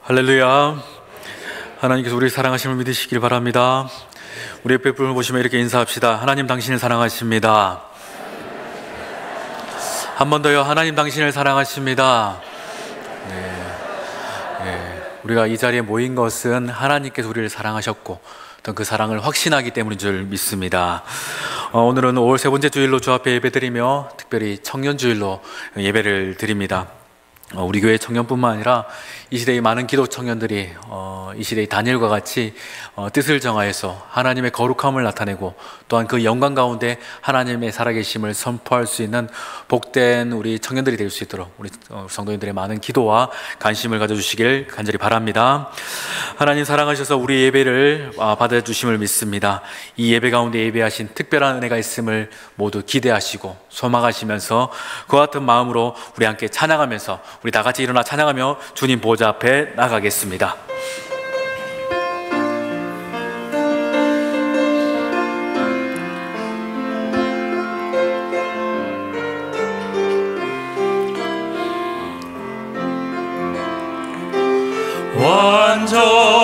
할렐루야. 하나님께서 우리 사랑하심을 믿으시길 바랍니다. 우리 옆에 분을 보시면 이렇게 인사합시다. 하나님 당신을 사랑하십니다. 한 번 더요. 하나님 당신을 사랑하십니다. 우리가 이 자리에 모인 것은 하나님께서 우리를 사랑하셨고 어떤 그 사랑을 확신하기 때문인 줄 믿습니다. 오늘은 5월 세 번째 주일로 주 앞에 예배드리며 특별히 청년주일로 예배를 드립니다. 우리 교회 청년뿐만 아니라 이 시대의 많은 기도 청년들이 이 시대의 다니엘과 같이 뜻을 정하여서 하나님의 거룩함을 나타내고 또한 그 영광 가운데 하나님의 살아계심을 선포할 수 있는 복된 우리 청년들이 될 수 있도록 우리 성도님들의 많은 기도와 관심을 가져주시길 간절히 바랍니다. 하나님 사랑하셔서 우리 예배를 받아주심을 믿습니다. 이 예배 가운데 예배하신 특별한 은혜가 있음을 모두 기대하시고 소망하시면서 그와 같은 마음으로 우리 함께 찬양하면서 우리 다 같이 일어나 찬양하며 주님 보좌 앞에 나가겠습니다.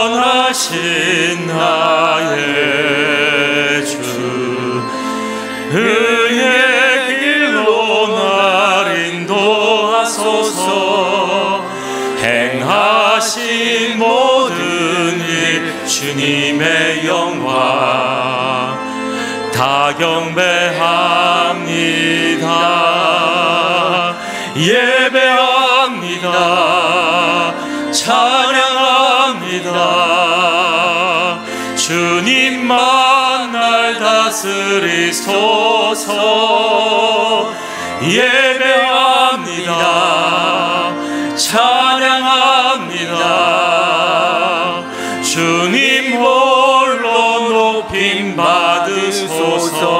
완전하신 나의 주 의의 길로 날 인도하소서. 행하신 모든 일 주님의 영광 다 경배합니다. 예배합니다. 찬양합니다. 주님만 날 다스리소서. 예배합니다. 찬양합니다. 주님 홀로 높임 받으소서.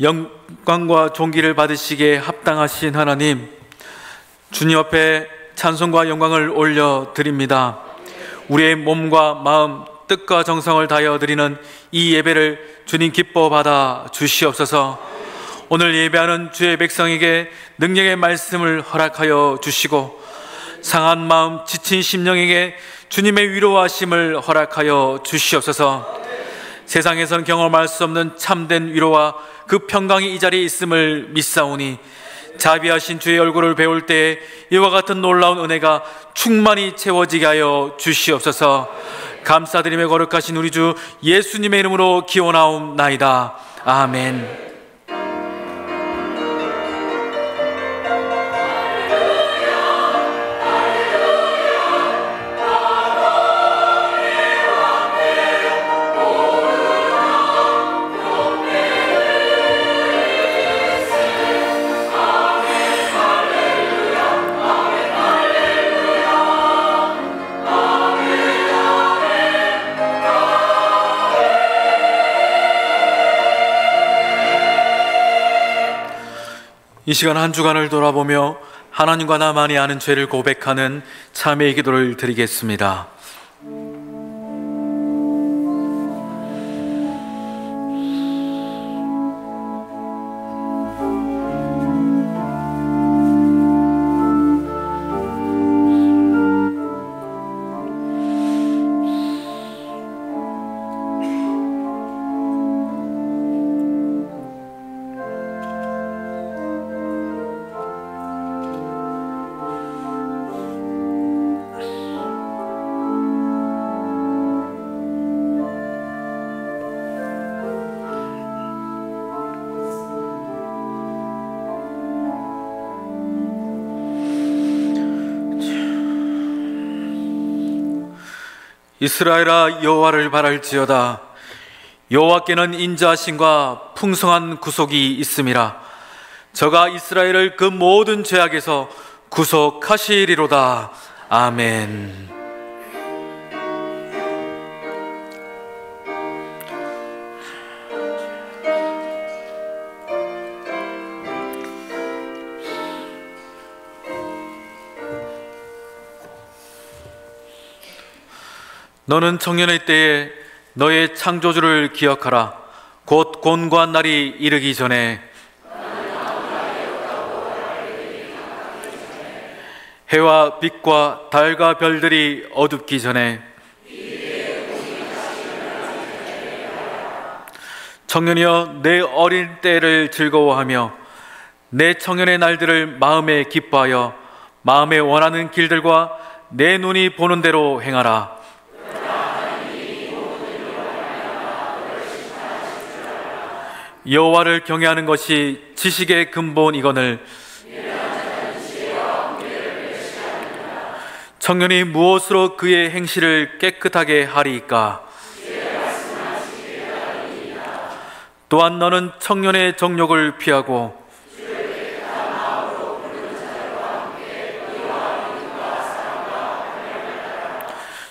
영광과 존귀를 받으시기에 합당하신 하나님, 주님 앞에 찬송과 영광을 올려드립니다. 우리의 몸과 마음, 뜻과 정성을 다하여 드리는 이 예배를 주님 기뻐 받아 주시옵소서. 오늘 예배하는 주의 백성에게 능력의 말씀을 허락하여 주시고 상한 마음, 지친 심령에게 주님의 위로하심을 허락하여 주시옵소서. 세상에서는 경험할 수 없는 참된 위로와 그 평강이 이 자리에 있음을 믿사오니 자비하신 주의 얼굴을 배울 때에 이와 같은 놀라운 은혜가 충만히 채워지게 하여 주시옵소서. 감사드리며 거룩하신 우리 주 예수님의 이름으로 기원하옵나이다. 아멘. 이 시간 한 주간을 돌아보며 하나님과 나만이 아는 죄를 고백하는 참회의 기도를 드리겠습니다. 이스라엘아, 여호와를 바랄지어다. 여호와께는 인자하심과 풍성한 구속이 있음이라. 저가 이스라엘을 그 모든 죄악에서 구속하시리로다. 아멘. 너는 청년의 때에 너의 창조주를 기억하라. 곧 곤고한 날이 이르기 전에 해와 빛과 달과 별들이 어둡기 전에 청년이여 내 어린 때를 즐거워하며 내 청년의 날들을 마음에 기뻐하여 마음에 원하는 길들과 내 눈이 보는 대로 행하라. 여호와를 경외하는 것이 지식의 근본이거늘 청년이 무엇으로 그의 행실을 깨끗하게 하리이까? 또한 너는 청년의 정욕을 피하고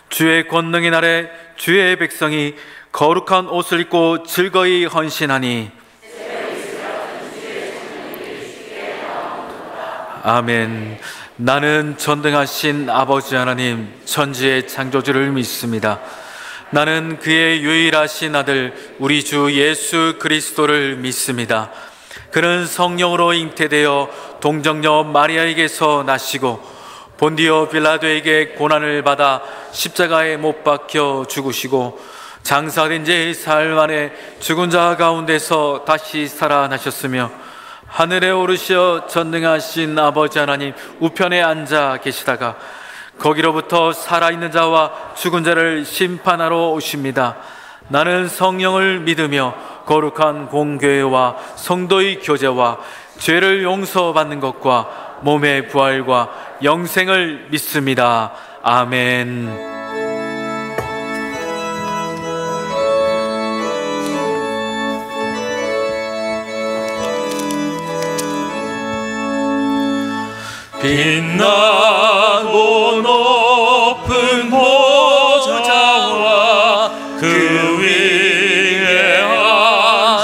주의 권능의 날에 주의 백성이 거룩한 옷을 입고 즐거이 헌신하니. 아멘. 나는 전능하신 아버지 하나님 천지의 창조주를 믿습니다. 나는 그의 유일하신 아들 우리 주 예수 그리스도를 믿습니다. 그는 성령으로 잉태되어 동정녀 마리아에게서 나시고 본디오 빌라도에게 고난을 받아 십자가에 못 박혀 죽으시고 장사된 지 사흘 만에 죽은 자 가운데서 다시 살아나셨으며 하늘에 오르시어 전능하신 아버지 하나님 우편에 앉아 계시다가 거기로부터 살아있는 자와 죽은 자를 심판하러 오십니다. 나는 성령을 믿으며 거룩한 공교회와 성도의 교제와 죄를 용서받는 것과 몸의 부활과 영생을 믿습니다. 아멘. 빛나고 높은 보좌와 그 위에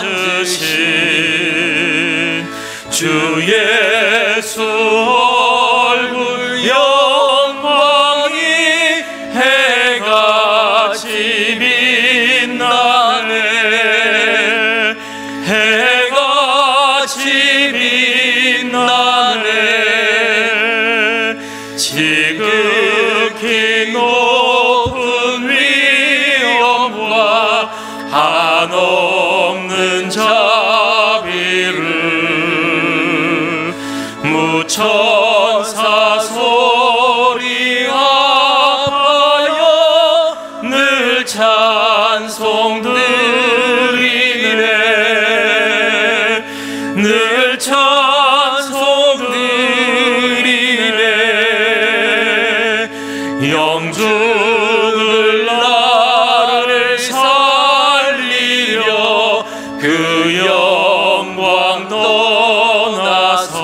앉으신 주 예수 얼굴 영광이 해같이 빛나네. 해같이 빛나네. 지극히 높은 위엄과 한없는 자비를 무천사 소리 앞하여 늘 찬송 드리네. 늘 찬송 드리네. 영주를 나를 살리려 그 영광 떠나서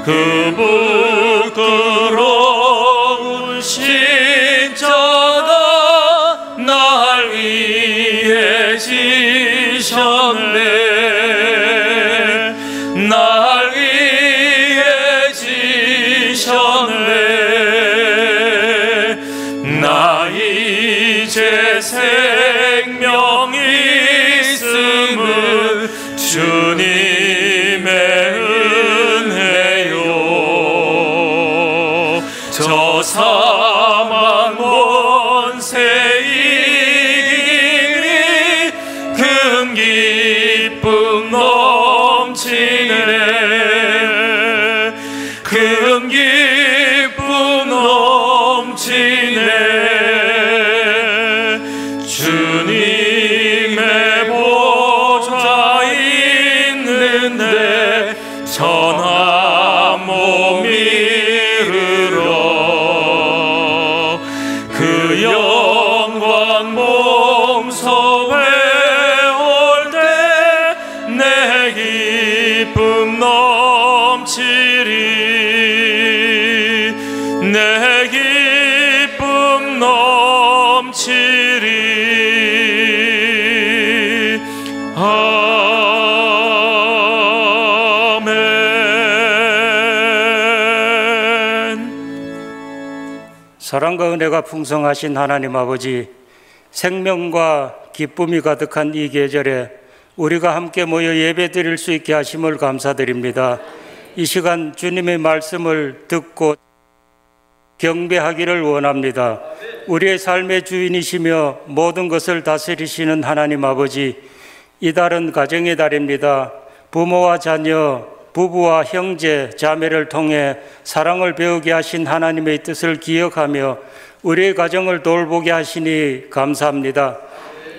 그 부끄러운 십자가 날 위해 지셨네. 날 위해 지셨네. 나 이제 생명 있음은 주님의 은혜요. 저 사망 권세 이기니 큰 기쁨 넘치네. 큰 기쁨 넘치네. 주님의 보좌 있는데 전한 몸 이르러 그 영광 몸소 배울 때 내 기쁨 넘치리. 내 기쁨 넘치리. 아멘. 사랑과 은혜가 풍성하신 하나님 아버지, 생명과 기쁨이 가득한 이 계절에 우리가 함께 모여 예배드릴 수 있게 하심을 감사드립니다. 이 시간 주님의 말씀을 듣고 경배하기를 원합니다. 우리의 삶의 주인이시며 모든 것을 다스리시는 하나님 아버지, 이 달은 가정의 달입니다. 부모와 자녀, 부부와 형제, 자매를 통해 사랑을 배우게 하신 하나님의 뜻을 기억하며 우리의 가정을 돌보게 하시니 감사합니다.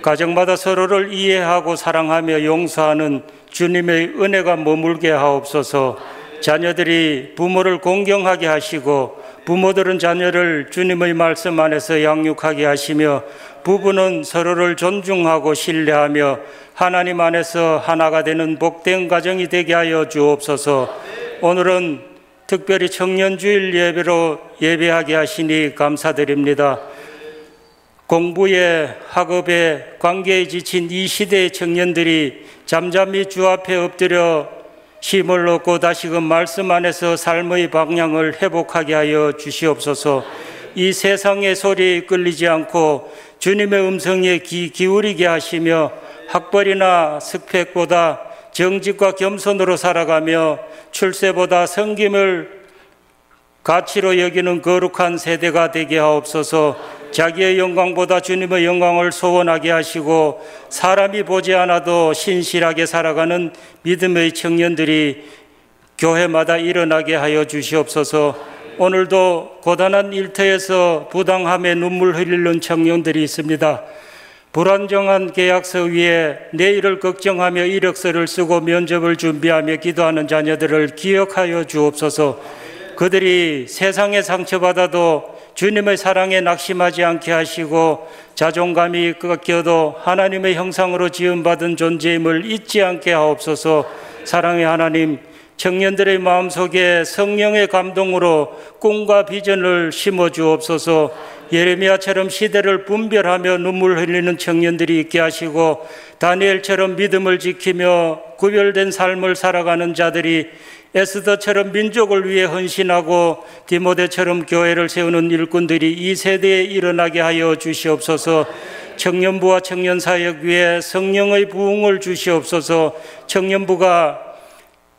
가정마다 서로를 이해하고 사랑하며 용서하는 주님의 은혜가 머물게 하옵소서. 자녀들이 부모를 공경하게 하시고 부모들은 자녀를 주님의 말씀 안에서 양육하게 하시며 부부는 서로를 존중하고 신뢰하며 하나님 안에서 하나가 되는 복된 가정이 되게 하여 주옵소서. 오늘은 특별히 청년주일 예배로 예배하게 하시니 감사드립니다. 공부에 학업에 관계에 지친 이 시대의 청년들이 잠잠히 주 앞에 엎드려 힘을 얻고 다시금 말씀 안에서 삶의 방향을 회복하게 하여 주시옵소서. 이 세상의 소리에 이끌리지 않고 주님의 음성에 귀 기울이게 하시며 학벌이나 스펙보다 정직과 겸손으로 살아가며 출세보다 섬김을 가치로 여기는 거룩한 세대가 되게 하옵소서. 자기의 영광보다 주님의 영광을 소원하게 하시고 사람이 보지 않아도 신실하게 살아가는 믿음의 청년들이 교회마다 일어나게 하여 주시옵소서. 오늘도 고단한 일터에서 부당함에 눈물 흘리는 청년들이 있습니다. 불안정한 계약서 위에 내일을 걱정하며 이력서를 쓰고 면접을 준비하며 기도하는 자녀들을 기억하여 주옵소서. 그들이 세상에 상처받아도 주님의 사랑에 낙심하지 않게 하시고 자존감이 꺾여도 하나님의 형상으로 지음받은 존재임을 잊지 않게 하옵소서. 사랑의 하나님, 청년들의 마음속에 성령의 감동으로 꿈과 비전을 심어주옵소서. 예레미야처럼 시대를 분별하며 눈물 흘리는 청년들이 있게 하시고 다니엘처럼 믿음을 지키며 구별된 삶을 살아가는 자들이 에스더처럼 민족을 위해 헌신하고 디모데처럼 교회를 세우는 일꾼들이 이 세대에 일어나게 하여 주시옵소서. 청년부와 청년사역 위에 성령의 부흥을 주시옵소서. 청년부가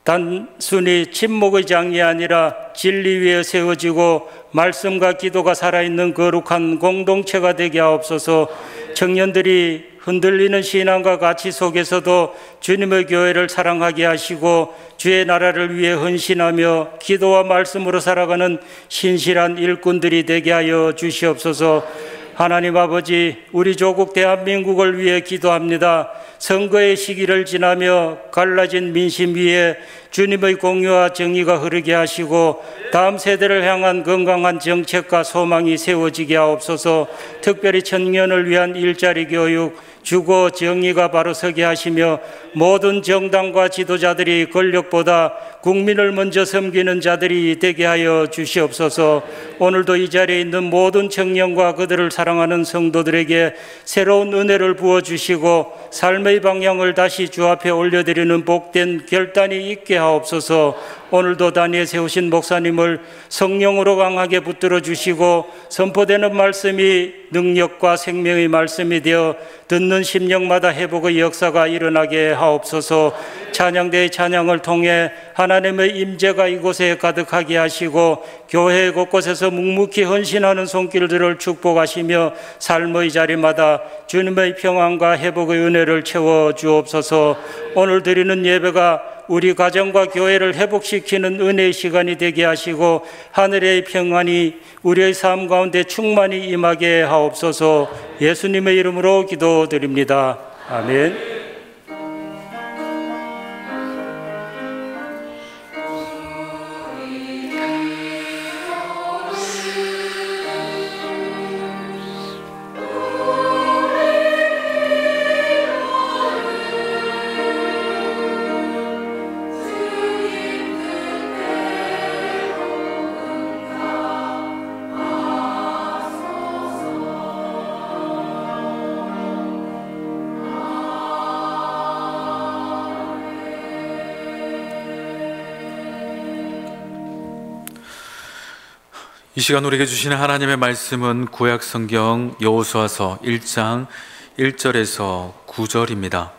단순히 침묵의 장이 아니라 진리 위에 세워지고 말씀과 기도가 살아있는 거룩한 공동체가 되게 하옵소서. 청년들이 흔들리는 신앙과 가치 속에서도 주님의 교회를 사랑하게 하시고 주의 나라를 위해 헌신하며 기도와 말씀으로 살아가는 신실한 일꾼들이 되게 하여 주시옵소서. 하나님 아버지, 우리 조국 대한민국을 위해 기도합니다. 선거의 시기를 지나며 갈라진 민심 위에 주님의 공의와 정의가 흐르게 하시고 다음 세대를 향한 건강한 정책과 소망이 세워지게 하옵소서. 특별히 청년을 위한 일자리 교육, 주거 정의가 바로 서게 하시며 모든 정당과 지도자들이 권력보다 국민을 먼저 섬기는 자들이 되게 하여 주시옵소서. 오늘도 이 자리에 있는 모든 청년과 그들을 사랑하는 성도들에게 새로운 은혜를 부어주시고 삶의 방향을 다시 주 앞에 올려드리는 복된 결단이 있게 하옵소서. 오늘도 단위에 세우신 목사님을 성령으로 강하게 붙들어 주시고 선포되는 말씀이 능력과 생명의 말씀이 되어 듣는 심령마다 회복의 역사가 일어나게 하옵소서. 찬양대의 찬양을 통해 하나님의 임재가 이곳에 가득하게 하시고 교회 곳곳에서 묵묵히 헌신하는 손길들을 축복하시며 삶의 자리마다 주님의 평안과 회복의 은혜를 채워 주옵소서. 오늘 드리는 예배가 우리 가정과 교회를 회복시키는 은혜의 시간이 되게 하시고 하늘의 평안이 우리의 삶 가운데 충만히 임하게 하옵소서. 예수님의 이름으로 기도드립니다. 아멘. 이 시간 우리에게 주시는 하나님의 말씀은 구약 성경 여호수아서 1장 1절에서 9절입니다.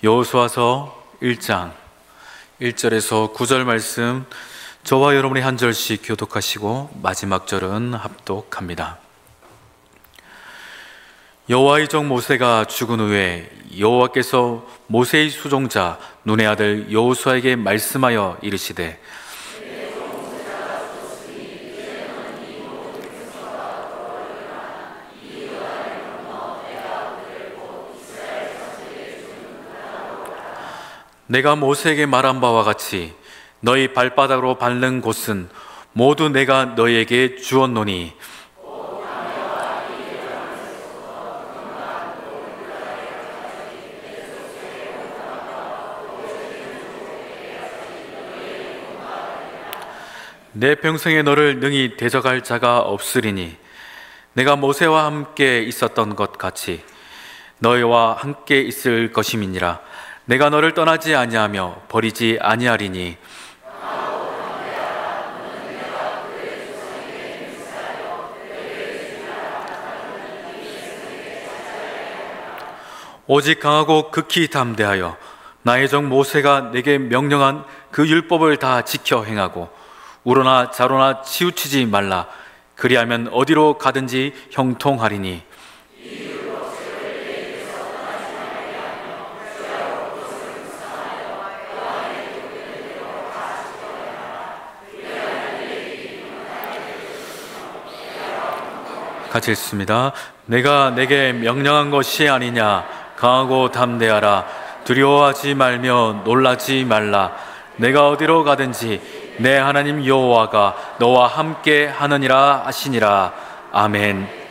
여호수아서 1장 1절에서 9절 말씀 저와 여러분이 한 절씩 교독하시고 마지막 절은 합독합니다. 여호와의 종 모세가 죽은 후에 여호와께서 모세의 수종자 눈의 아들 여호수아에게 말씀하여 이르시되 내가 모세에게 말한 바와 같이 너희 발바닥으로 밟는 곳은 모두 내가 너희에게 주었노니 내 평생에 너를 능히 대적할 자가 없으리니 내가 모세와 함께 있었던 것 같이 너희와 함께 있을 것임이니라. 내가 너를 떠나지 아니하며 버리지 아니하리니 오직 강하고 극히 담대하여 나의 종 모세가 내게 명령한 그 율법을 다 지켜 행하고 우로나 자로나 치우치지 말라. 그리하면 어디로 가든지 형통하리니 같이 읽습니다. 내가 내게 명령한 것이 아니냐. 강하고 담대하라. 두려워하지 말며 놀라지 말라. 내가 어디로 가든지 내 하나님 여호와가 너와 함께 하느니라 하시니라. 아멘.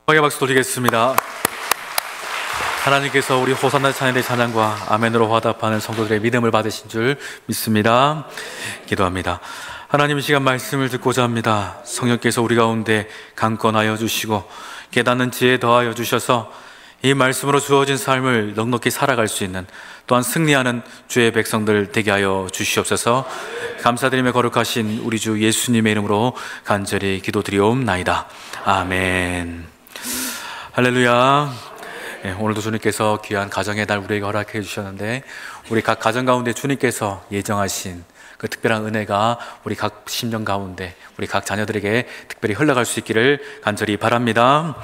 영광의 박수 돌리겠습니다. 하나님께서 우리 호산나 찬양의 찬양과 아멘으로 화답하는 성도들의 믿음을 받으신 줄 믿습니다. 기도합니다. 하나님, 이 시간 말씀을 듣고자 합니다. 성령께서 우리 가운데 강권하여 주시고 깨닫는 지혜 더하여 주셔서 이 말씀으로 주어진 삶을 넉넉히 살아갈 수 있는, 또한 승리하는 주의 백성들 되게 하여 주시옵소서. 감사드리며 거룩하신 우리 주 예수님의 이름으로 간절히 기도드리옵나이다. 아멘. 할렐루야. 오늘도 주님께서 귀한 가정의 날 우리에게 허락해 주셨는데, 우리 각 가정 가운데 주님께서 예정하신 그 특별한 은혜가 우리 각 심령 가운데, 우리 각 자녀들에게 특별히 흘러갈 수 있기를 간절히 바랍니다.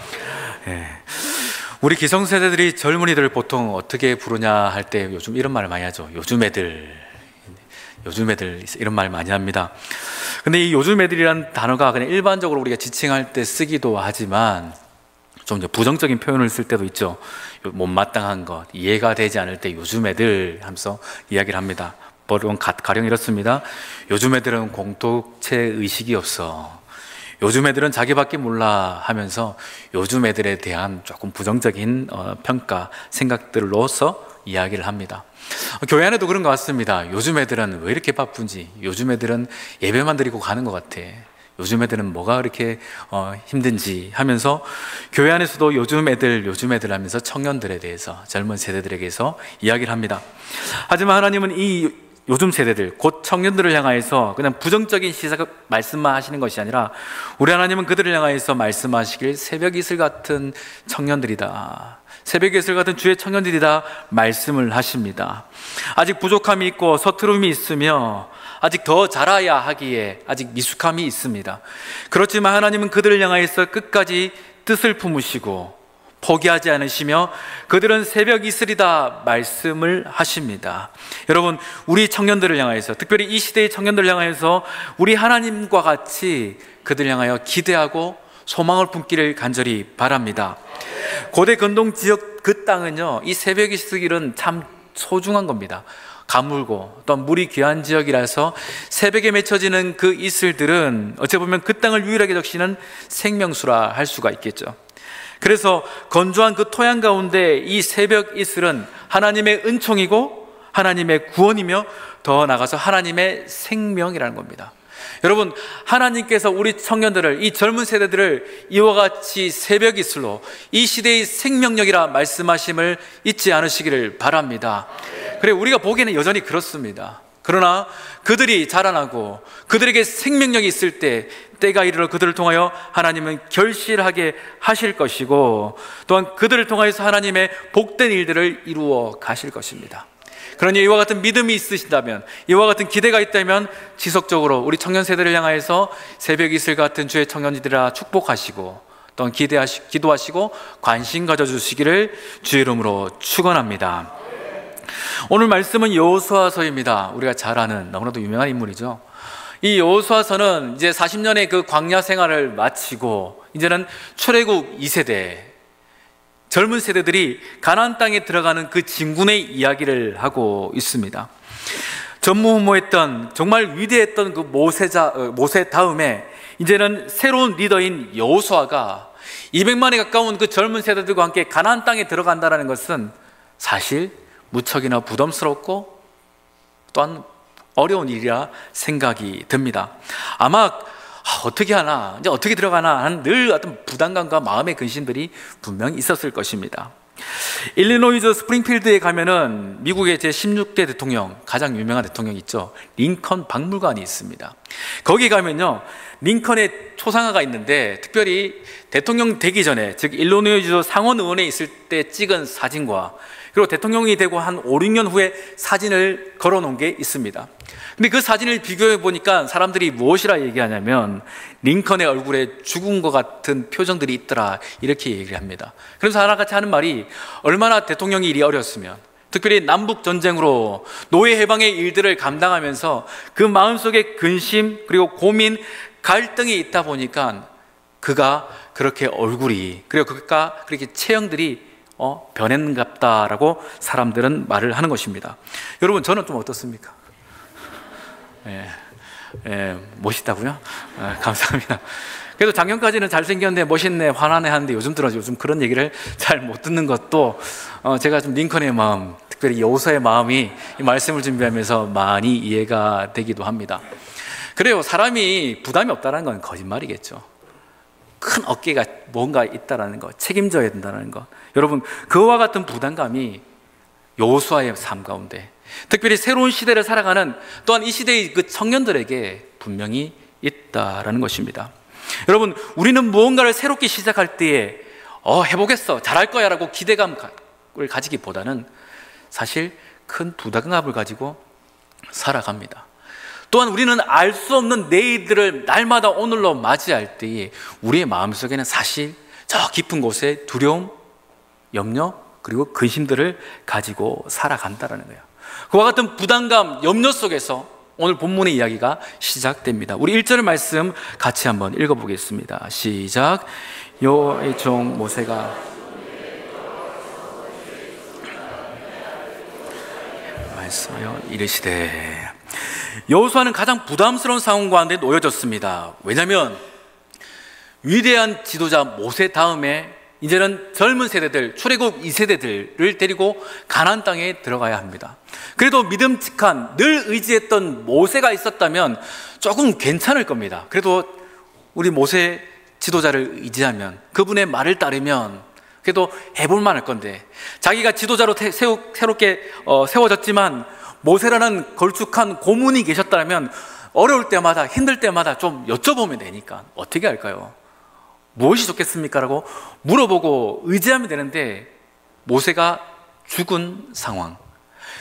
우리 기성세대들이 젊은이들을 보통 어떻게 부르냐 할 때 요즘 이런 말을 많이 하죠. 요즘 애들 이런 말 많이 합니다. 근데 이 요즘 애들이란 단어가 그냥 일반적으로 우리가 지칭할 때 쓰기도 하지만 좀 이제 부정적인 표현을 쓸 때도 있죠. 못마땅한 것, 이해가 되지 않을 때 요즘 애들 하면서 이야기를 합니다. 가령 이렇습니다. 요즘 애들은 공동체 의식이 없어. 요즘 애들은 자기밖에 몰라 하면서 요즘 애들에 대한 조금 부정적인 평가, 생각들로서 이야기를 합니다. 교회 안에도 그런 것 같습니다. 요즘 애들은 왜 이렇게 바쁜지, 요즘 애들은 예배만 드리고 가는 것 같아, 요즘 애들은 뭐가 그렇게 힘든지 하면서 교회 안에서도 요즘 애들 하면서 청년들에 대해서, 젊은 세대들에게서 이야기를 합니다. 하지만 하나님은 이 요즘 세대들, 곧 청년들을 향하여서 그냥 부정적인 시각 말씀만 하시는 것이 아니라 우리 하나님은 그들을 향하여서 말씀하시길 새벽 이슬 같은 청년들이다, 새벽 이슬 같은 주의 청년들이다 말씀을 하십니다. 아직 부족함이 있고 서투름이 있으며 아직 더 자라야 하기에 아직 미숙함이 있습니다. 그렇지만 하나님은 그들을 향하여서 끝까지 뜻을 품으시고 포기하지 않으시며 그들은 새벽 이슬이다 말씀을 하십니다. 여러분, 우리 청년들을 향하여서, 특별히 이 시대의 청년들을 향하여서 우리 하나님과 같이 그들을 향하여 기대하고 소망을 품기를 간절히 바랍니다. 고대 근동 지역 그 땅은요, 이 새벽 이슬은 참 소중한 겁니다. 가물고 또 물이 귀한 지역이라서 새벽에 맺혀지는 그 이슬들은 어찌 보면 그 땅을 유일하게 적시는 생명수라 할 수가 있겠죠. 그래서 건조한 그 토양 가운데 이 새벽 이슬은 하나님의 은총이고 하나님의 구원이며 더 나아가서 하나님의 생명이라는 겁니다. 여러분, 하나님께서 우리 청년들을, 이 젊은 세대들을 이와 같이 새벽 이슬로 이 시대의 생명력이라 말씀하심을 잊지 않으시기를 바랍니다. 그래, 우리가 보기에는 여전히 그렇습니다. 그러나 그들이 자라나고 그들에게 생명력이 있을 때, 때가 이르러 그들을 통하여 하나님은 결실하게 하실 것이고, 또한 그들을 통하여서 하나님의 복된 일들을 이루어 가실 것입니다. 그러니 이와 같은 믿음이 있으신다면, 이와 같은 기대가 있다면 지속적으로 우리 청년 세대를 향하여서 새벽 이슬 같은 주의 청년들이라 축복하시고, 또한 기도하시고 관심 가져주시기를 주의 이름으로 축원합니다. 오늘 말씀은 여호수아서입니다. 우리가 잘 아는 너무나도 유명한 인물이죠. 이 여호수아서는 이제 40년의 그 광야 생활을 마치고 이제는 출애굽 2세대 젊은 세대들이 가나안 땅에 들어가는 그 진군의 이야기를 하고 있습니다. 전무후무했던, 정말 위대했던 그 모세 다음에 이제는 새로운 리더인 여호수아가 200만에 가까운 그 젊은 세대들과 함께 가나안 땅에 들어간다는 것은 사실 무척이나 부담스럽고 또한 어려운 일이라 생각이 듭니다. 아마 어떻게 하나, 이제 어떻게 들어가나 하는 늘 어떤 부담감과 마음의 근심들이 분명히 있었을 것입니다. 일리노이주 스프링필드에 가면은 미국의 제16대 대통령, 가장 유명한 대통령이 있죠. 링컨 박물관이 있습니다. 거기 가면요, 링컨의 초상화가 있는데 특별히 대통령 되기 전에, 즉 일리노이주 상원 의원에 있을 때 찍은 사진과 그리고 대통령이 되고 한 5, 6년 후에 사진을 걸어 놓은 게 있습니다. 근데 그 사진을 비교해 보니까 사람들이 무엇이라 얘기하냐면 링컨의 얼굴에 죽은 것 같은 표정들이 있더라, 이렇게 얘기를 합니다. 그래서 하나같이 하는 말이, 얼마나 대통령이 일이 어렸으면, 특별히 남북 전쟁으로 노예 해방의 일들을 감당하면서 그 마음속에 근심 그리고 고민, 갈등이 있다 보니까 그가 그렇게 얼굴이, 그리고 그가 그렇게 체형들이 변했는갑다라고 사람들은 말을 하는 것입니다. 여러분, 저는 좀 어떻습니까? 멋있다고요? 감사합니다. 그래도 작년까지는 잘생겼네, 멋있네, 화나네 하는데 요즘 그런 얘기를 잘 못 듣는 것도 제가 좀 링컨의 마음, 특별히 여호수아의 마음이 이 말씀을 준비하면서 많이 이해가 되기도 합니다. 그래요, 사람이 부담이 없다는 건 거짓말이겠죠. 큰 어깨가 뭔가 있다는 것, 책임져야 된다는 것, 여러분 그와 같은 부담감이 여호수아의 삶 가운데, 특별히 새로운 시대를 살아가는 또한 이 시대의 그 청년들에게 분명히 있다라는 것입니다. 여러분, 우리는 무언가를 새롭게 시작할 때에 해보겠어, 잘할 거야 라고 기대감을 가지기보다는 사실 큰 부담감을 가지고 살아갑니다. 또한 우리는 알 수 없는 내일들을 날마다 오늘로 맞이할 때에 우리의 마음속에는 사실 저 깊은 곳에 두려움, 염려, 그리고 근심들을 가지고 살아간다는 거예요. 그와 같은 부담감, 염려 속에서 오늘 본문의 이야기가 시작됩니다. 우리 1절 말씀 같이 한번 읽어보겠습니다. 시작. 여호와의 종 모세가 말씀하여 이르시되, 여호수아는 가장 부담스러운 상황 가운데 놓여졌습니다. 왜냐하면 위대한 지도자 모세 다음에 이제는 젊은 세대들, 출애굽 2세대들을 데리고 가나안 땅에 들어가야 합니다. 그래도 믿음직한, 늘 의지했던 모세가 있었다면 조금 괜찮을 겁니다. 그래도 우리 모세 지도자를 의지하면, 그분의 말을 따르면 그래도 해볼 만할 건데, 자기가 지도자로 새롭게 세워졌지만 모세라는 걸쭉한 고문이 계셨다면 어려울 때마다, 힘들 때마다 좀 여쭤보면 되니까 어떻게 할까요? 무엇이 좋겠습니까? 라고 물어보고 의지하면 되는데, 모세가 죽은 상황,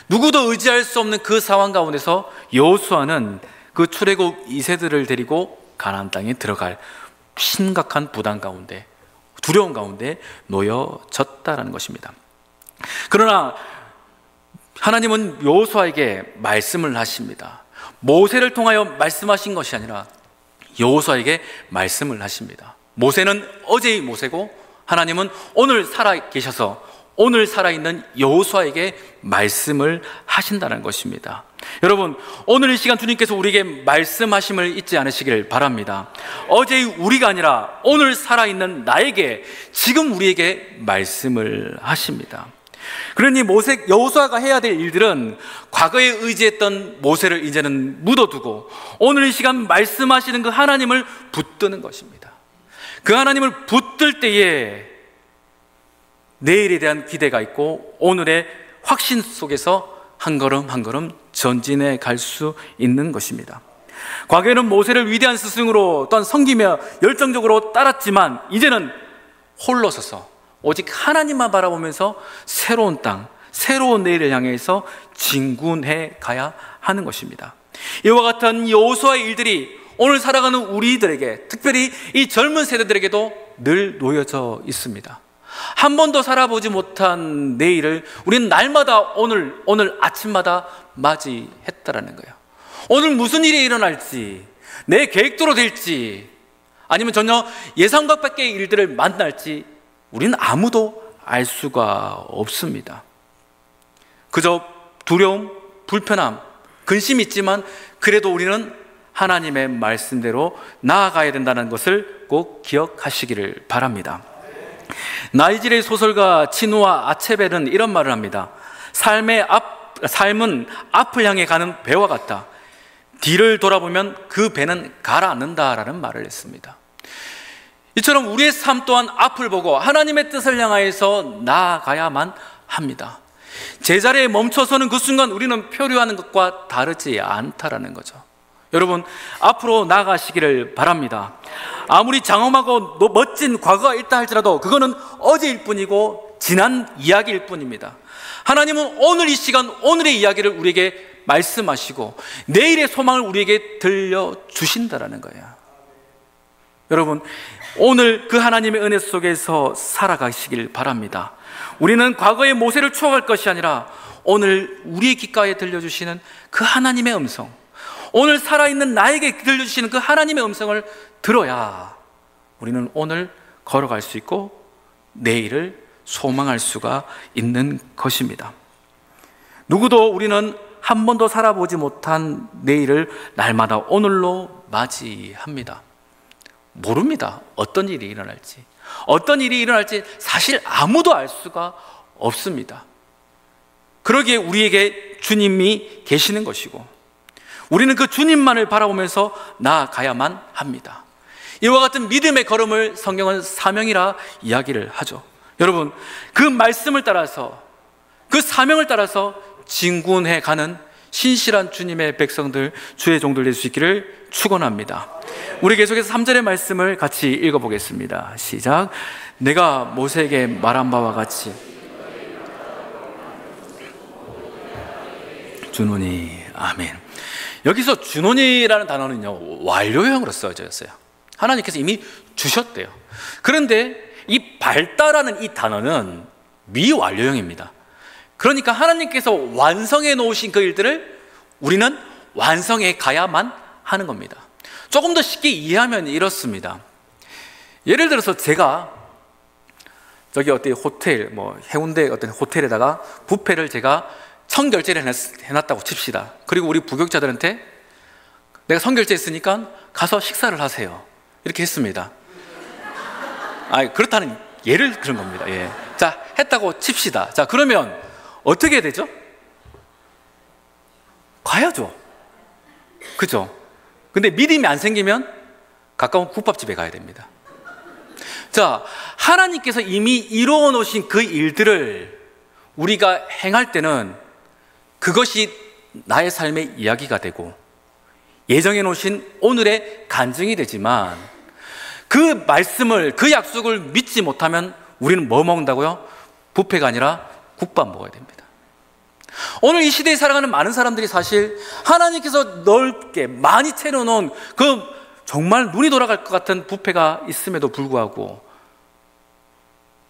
누구도 의지할 수 없는 그 상황 가운데서 여호수아는 그 출애굽 2세들을 데리고 가나안 땅에 들어갈 심각한 부담 가운데, 두려움 가운데 놓여졌다는 것입니다. 그러나 하나님은 여호수아에게 말씀을 하십니다. 모세를 통하여 말씀하신 것이 아니라 여호수아에게 말씀을 하십니다. 모세는 어제의 모세고 하나님은 오늘 살아 계셔서 오늘 살아있는 여호수아에게 말씀을 하신다는 것입니다. 여러분, 오늘 이 시간 주님께서 우리에게 말씀하심을 잊지 않으시길 바랍니다. 어제의 우리가 아니라 오늘 살아있는 나에게, 지금 우리에게 말씀을 하십니다. 그러니 여호수아가 해야 될 일들은 과거에 의지했던 모세를 이제는 묻어두고 오늘 이 시간 말씀하시는 그 하나님을 붙드는 것입니다. 그 하나님을 붙들 때에 내일에 대한 기대가 있고 오늘의 확신 속에서 한 걸음 한 걸음 전진해 갈 수 있는 것입니다. 과거에는 모세를 위대한 스승으로 또한 섬기며 열정적으로 따랐지만 이제는 홀로 서서 오직 하나님만 바라보면서 새로운 땅, 새로운 내일을 향해서 진군해 가야 하는 것입니다. 이와 같은 여호수아의 일들이 오늘 살아가는 우리들에게, 특별히 이 젊은 세대들에게도 늘 놓여져 있습니다. 한 번도 살아보지 못한 내일을 우리는 날마다 오늘 아침마다 맞이했다라는 거예요. 오늘 무슨 일이 일어날지, 내 계획대로 될지, 아니면 전혀 예상과 밖의 일들을 만날지 우리는 아무도 알 수가 없습니다. 그저 두려움, 불편함, 근심이 있지만 그래도 우리는 하나님의 말씀대로 나아가야 된다는 것을 꼭 기억하시기를 바랍니다. 나이지리의 소설가 치누아 아체벨은 이런 말을 합니다. 삶은 앞을 향해 가는 배와 같다. 뒤를 돌아보면 그 배는 가라앉는다라는 말을 했습니다. 이처럼 우리의 삶 또한 앞을 보고 하나님의 뜻을 향하여서 나아가야만 합니다. 제자리에 멈춰서는 그 순간 우리는 표류하는 것과 다르지 않다라는 거죠. 여러분, 앞으로 나아가시기를 바랍니다. 아무리 장엄하고 멋진 과거가 있다 할지라도 그거는 어제일 뿐이고 지난 이야기일 뿐입니다. 하나님은 오늘 이 시간, 오늘의 이야기를 우리에게 말씀하시고 내일의 소망을 우리에게 들려주신다라는 거예요. 여러분, 오늘 그 하나님의 은혜 속에서 살아가시길 바랍니다. 우리는 과거의 모세를 추억할 것이 아니라 오늘 우리의 귓가에 들려주시는 그 하나님의 음성, 오늘 살아있는 나에게 들려주시는 그 하나님의 음성을 들어야 우리는 오늘 걸어갈 수 있고 내일을 소망할 수가 있는 것입니다. 누구도 우리는 한 번도 살아보지 못한 내일을 날마다 오늘로 맞이합니다. 모릅니다. 어떤 일이 일어날지. 어떤 일이 일어날지 사실 아무도 알 수가 없습니다. 그러기에 우리에게 주님이 계시는 것이고 우리는 그 주님만을 바라보면서 나아가야만 합니다. 이와 같은 믿음의 걸음을 성경은 사명이라 이야기를 하죠. 여러분, 그 말씀을 따라서 그 사명을 따라서 진군해 가는 신실한 주님의 백성들, 주의 종들 될 수 있기를 축원합니다. 우리 계속해서 3절의 말씀을 같이 읽어보겠습니다. 시작. 내가 모세에게 말한 바와 같이 주노니. 아멘. 여기서 주노니라는 단어는요, 완료형으로 써져 있어요. 하나님께서 이미 주셨대요. 그런데 이 발달하는 이 단어는 미완료형입니다. 그러니까 하나님께서 완성해 놓으신 그 일들을 우리는 완성해 가야만 하는 겁니다. 조금 더 쉽게 이해하면 이렇습니다. 예를 들어서 제가 저기 어떤 호텔, 해운대 어떤 호텔에다가 뷔페를 제가 선결제를 해놨다고 칩시다. 그리고 우리 부격자들한테 내가 선결제 했으니까 가서 식사를 하세요. 이렇게 했습니다. 그렇다는 예를 그런 겁니다. 예. 자, 했다고 칩시다. 자, 그러면 어떻게 해야 되죠? 가야죠. 그죠? 근데 믿음이 안 생기면 가까운 국밥집에 가야 됩니다. 자, 하나님께서 이미 이루어 놓으신 그 일들을 우리가 행할 때는 그것이 나의 삶의 이야기가 되고 예정해 놓으신 오늘의 간증이 되지만 그 말씀을, 그 약속을 믿지 못하면 우리는 뭐 먹는다고요? 뷔페가 아니라 국밥 먹어야 됩니다. 오늘 이 시대에 살아가는 많은 사람들이 사실 하나님께서 넓게 많이 채워놓은 그 정말 눈이 돌아갈 것 같은 뷔페가 있음에도 불구하고,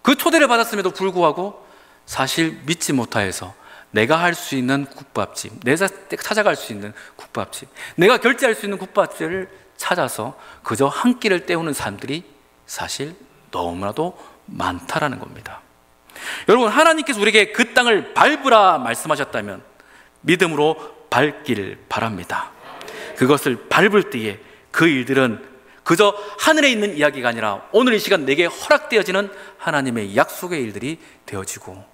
그 초대를 받았음에도 불구하고 사실 믿지 못하여서 내가 할 수 있는 국밥집, 내가 찾아갈 수 있는 국밥집, 내가 결제할 수 있는 국밥집을 찾아서 그저 한 끼를 때우는 사람들이 사실 너무나도 많다라는 겁니다. 여러분, 하나님께서 우리에게 그 땅을 밟으라 말씀하셨다면 믿음으로 밟기를 바랍니다. 그것을 밟을 때에 그 일들은 그저 하늘에 있는 이야기가 아니라 오늘 이 시간 내게 허락되어지는 하나님의 약속의 일들이 되어지고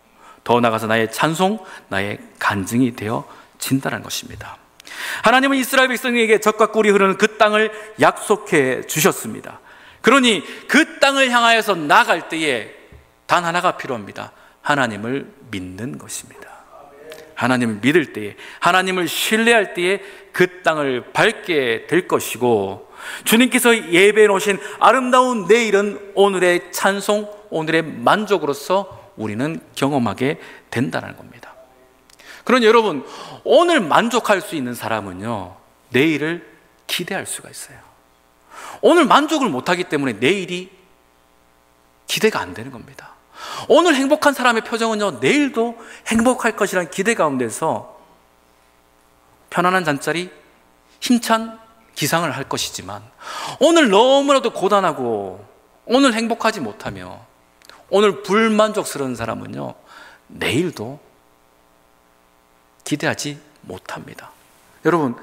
더 나아가서 나의 찬송, 나의 간증이 되어진다는 것입니다. 하나님은 이스라엘 백성에게 젖과 꿀이 흐르는 그 땅을 약속해 주셨습니다. 그러니 그 땅을 향하여서 나아갈 때에 단 하나가 필요합니다. 하나님을 믿는 것입니다. 하나님을 믿을 때에, 하나님을 신뢰할 때에 그 땅을 밟게 될 것이고, 주님께서 예배해 놓으신 아름다운 내일은 오늘의 찬송, 오늘의 만족으로서 우리는 경험하게 된다는 겁니다. 그러니 여러분, 오늘 만족할 수 있는 사람은요, 내일을 기대할 수가 있어요. 오늘 만족을 못하기 때문에 내일이 기대가 안 되는 겁니다. 오늘 행복한 사람의 표정은요, 내일도 행복할 것이라는 기대 가운데서 편안한 잠자리, 힘찬 기상을 할 것이지만, 오늘 너무나도 고단하고 오늘 행복하지 못하며 오늘 불만족스러운 사람은요, 내일도 기대하지 못합니다. 여러분,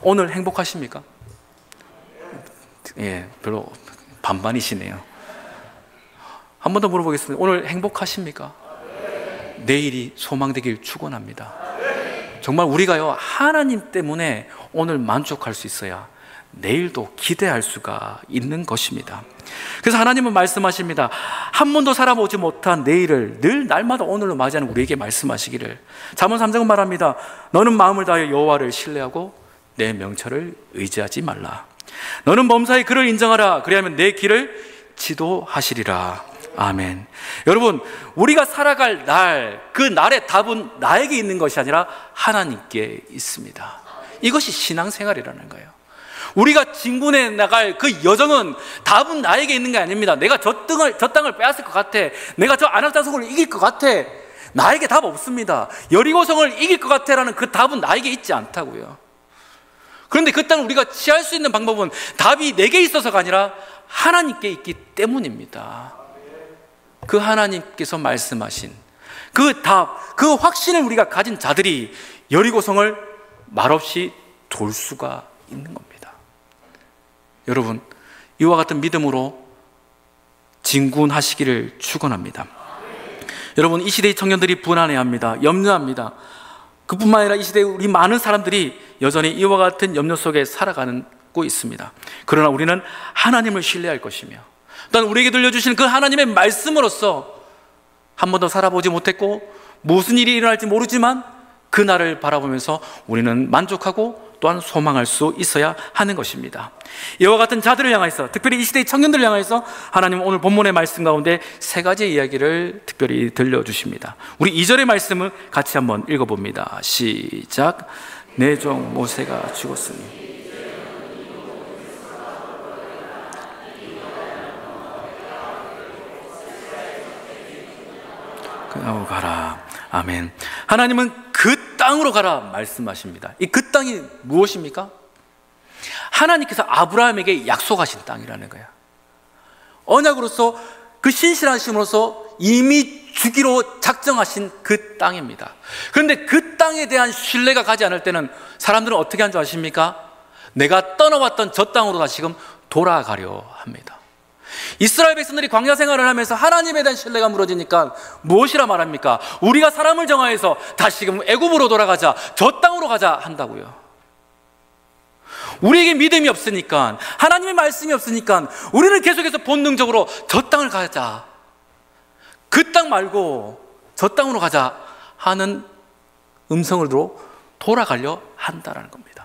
오늘 행복하십니까? 예, 별로 반반이시네요. 한 번 더 물어보겠습니다. 오늘 행복하십니까? 내일이 소망되길 축원합니다. 정말 우리가요, 하나님 때문에 오늘 만족할 수 있어야 내일도 기대할 수가 있는 것입니다. 그래서 하나님은 말씀하십니다. 한 번도 살아보지 못한 내일을 늘 날마다 오늘로 맞이하는 우리에게 말씀하시기를. 잠언 3장은 말합니다. 너는 마음을 다하여 여호와를 신뢰하고 내 명철을 의지하지 말라. 너는 범사의 그를 인정하라. 그리하면 내 길을 지도하시리라. 아멘. 여러분, 우리가 살아갈 날, 그 날의 답은 나에게 있는 것이 아니라 하나님께 있습니다. 이것이 신앙생활이라는 거예요. 우리가 진군해 나갈 그 여정은 답은 나에게 있는 게 아닙니다. 내가 저 땅을 빼앗을 것 같아, 내가 저 안악자성을 이길 것 같아, 나에게 답 없습니다. 여리고성을 이길 것 같아라는 그 답은 나에게 있지 않다고요. 그런데 그 땅을 우리가 취할 수 있는 방법은 답이 내게 있어서가 아니라 하나님께 있기 때문입니다. 그 하나님께서 말씀하신 그 답, 그 확신을 우리가 가진 자들이 여리고성을 말없이 돌 수가 있는 겁니다. 여러분, 이와 같은 믿음으로 진군하시기를 축원합니다. 여러분, 이 시대의 청년들이 불안해합니다. 염려합니다. 그뿐만 아니라 이 시대에 우리 많은 사람들이 여전히 이와 같은 염려 속에 살아가고 있습니다. 그러나 우리는 하나님을 신뢰할 것이며, 또한 우리에게 들려주시는 그 하나님의 말씀으로서 한 번도 살아보지 못했고 무슨 일이 일어날지 모르지만 그날을 바라보면서 우리는 만족하고 또한 소망할 수 있어야 하는 것입니다. 이와 같은 자들을 향해서, 특별히 이 시대의 청년들을 향해서 하나님은 오늘 본문의 말씀 가운데 세 가지 이야기를 특별히 들려주십니다. 우리 2절의 말씀을 같이 한번 읽어봅니다. 시작. 내 종 모세가 죽었으니 그하고 가라. 아멘. 하나님은 그 땅으로 가라 말씀하십니다. 이 그 땅이 무엇입니까? 하나님께서 아브라함에게 약속하신 땅이라는 거야. 언약으로서 그 신실하심으로서 이미 주기로 작정하신 그 땅입니다. 그런데 그 땅에 대한 신뢰가 가지 않을 때는 사람들은 어떻게 한 줄 아십니까? 내가 떠나왔던 저 땅으로 다시금 돌아가려 합니다. 이스라엘 백성들이 광야 생활을 하면서 하나님에 대한 신뢰가 무너지니까 무엇이라 말합니까? 우리가 사람을 정하여서 다시금 애굽으로 돌아가자, 저 땅으로 가자 한다고요. 우리에게 믿음이 없으니까, 하나님의 말씀이 없으니까 우리는 계속해서 본능적으로 저 땅을 가자, 그 땅 말고 저 땅으로 가자 하는 음성을 들어 돌아가려 한다는 겁니다.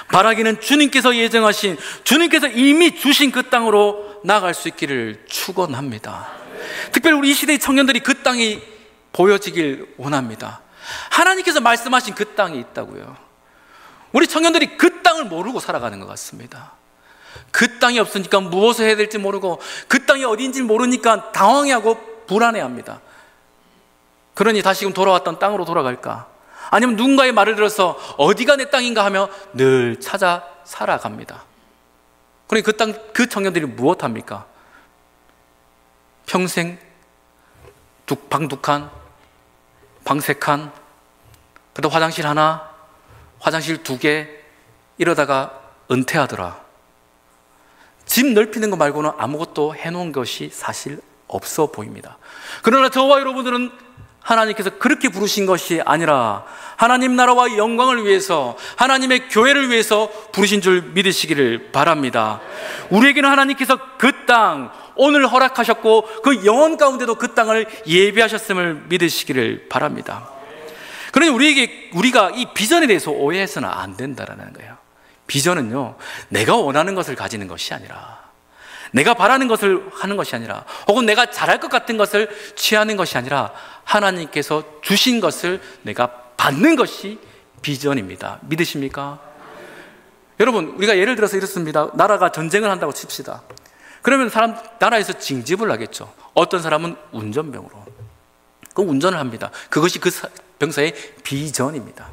바라기는 주님께서 예정하신, 주님께서 이미 주신 그 땅으로 나아갈 수 있기를 축원합니다. 특별히 우리 이 시대의 청년들이 그 땅이 보여지길 원합니다. 하나님께서 말씀하신 그 땅이 있다고요. 우리 청년들이 그 땅을 모르고 살아가는 것 같습니다. 그 땅이 없으니까 무엇을 해야 될지 모르고, 그 땅이 어디인지 모르니까 당황해하고 불안해합니다. 그러니 다시금 돌아왔던 땅으로 돌아갈까? 아니면 누군가의 말을 들어서 어디가 내 땅인가 하며 늘 찾아 살아갑니다. 그러니 그 땅, 그 청년들이 무엇합니까? 평생 방 2칸, 방 3칸, 그다음 화장실 하나, 화장실 2개, 이러다가 은퇴하더라. 집 넓히는 거 말고는 아무것도 해놓은 것이 사실 없어 보입니다. 그러나 저와 여러분들은 하나님께서 그렇게 부르신 것이 아니라 하나님 나라와 영광을 위해서, 하나님의 교회를 위해서 부르신 줄 믿으시기를 바랍니다. 우리에게는 하나님께서 그 땅, 오늘 허락하셨고 그 영원 가운데도 그 땅을 예비하셨음을 믿으시기를 바랍니다. 그러니 우리가 이 비전에 대해서 오해해서는 안 된다는 거예요. 비전은요, 내가 원하는 것을 가지는 것이 아니라, 내가 바라는 것을 하는 것이 아니라, 혹은 내가 잘할 것 같은 것을 취하는 것이 아니라 하나님께서 주신 것을 내가 받는 것이 비전입니다. 믿으십니까? 여러분, 우리가 예를 들어서 이렇습니다. 나라가 전쟁을 한다고 칩시다. 그러면 나라에서 징집을 하겠죠. 어떤 사람은 운전병으로 그 운전을 합니다. 그것이 그 병사의 비전입니다.